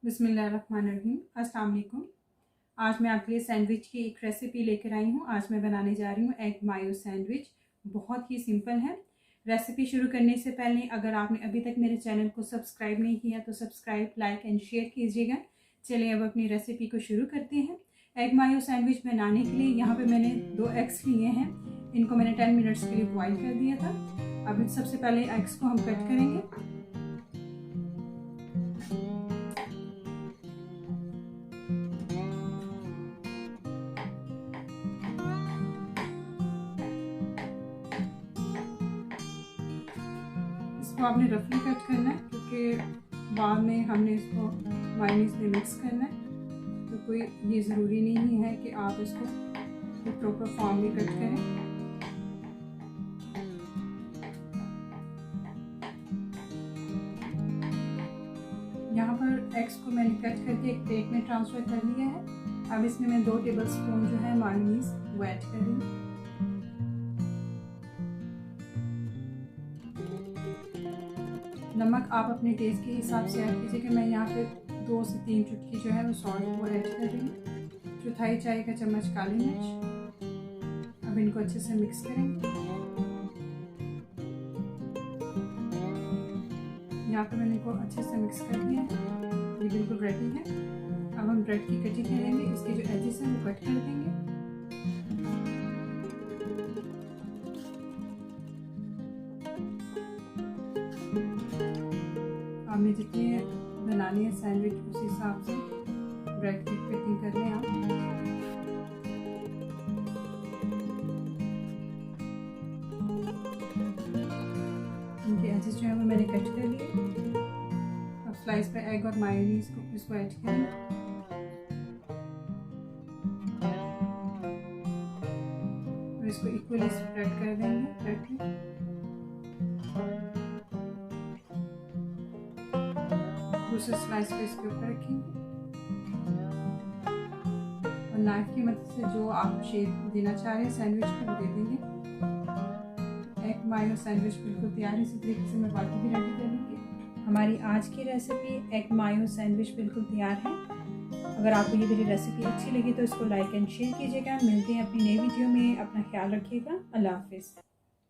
बिस्मिल्लाहिर्रहमानिर्रहीम। अस्सलाम वालेकुम। आज मैं आपके लिए सैंडविच की एक रेसिपी लेकर आई हूँ। आज मैं बनाने जा रही हूँ एग मायो सैंडविच। बहुत ही सिंपल है। रेसिपी शुरू करने से पहले अगर आपने अभी तक मेरे चैनल को सब्सक्राइब नहीं किया तो सब्सक्राइब, लाइक एंड शेयर कीजिएगा। चलिए अब अपनी रेसिपी को शुरू करते हैं। एग मायो सैंडविच बनाने के लिए यहाँ पे मैंने 2 एग्स लिए हैं। इनको मैंने 10 मिनट्स के लिए बॉईल कर दिया था। अब सबसे पहले एग्स को हम कट करेंगे। इसको आपने रफली कट करना है क्योंकि बाद में हमने इसको मायोनीज में मिक्स करना है, तो कोई ये ज़रूरी नहीं है कि आप इसको प्रॉपर फॉर्म में कट करें। यहाँ पर एग्स को मैंने कट करके एक प्लेट में ट्रांसफ़र कर लिया है। अब इसमें मैं 2 टेबलस्पून जो है मायोनीज वो ऐड कर रही हूँ। नमक आप अपने टेस्ट के हिसाब से ऐड कीजिएगा। मैं यहाँ पे 2 से 3 चुटकी जो है वो सॉल्ट वो ऐड कर रही हूँ। चौथाई चाय का चम्मच काली मिर्च। अब इनको अच्छे से मिक्स करेंगे। यहाँ पे मैंने इनको अच्छे से मिक्स कर दिया है। ये बिल्कुल रेडी है। अब हम ब्रेड की कटिंग करेंगे। इसके जो एजेस हैं वो कट कर देंगे। आपने जितनी बनानी है सैंडविच उस हिसाब से ब्रेड की कटिंग कर लें आप। इनके एजेस जो है वो मैंने कट कर लिए। अब स्लाइस पे एग और मायोनीज को इसको ऐड करें और इसको इक्वली स्प्रेड कर देंगे ब्रेड में। दूसरे स्लाइस को इसके ऊपर रखेंगे और नाइफ की मदद से जो आप शेप देना चाह रहे हैं सैंडविच को वो दे देंगे। एग मायो सैंडविच बिल्कुल तैयार है। इसी तरीके से मैं बाकी भी रेडी कर लूँगी। हमारी आज की रेसिपी एग मायो सैंडविच बिल्कुल तैयार है। अगर आपको ये मेरी रेसिपी अच्छी लगी तो इसको लाइक एंड शेयर कीजिएगा। मिलते हैं अपनी नई वीडियो में। अपना ख्याल रखिएगा। अल्लाह हाफिज़।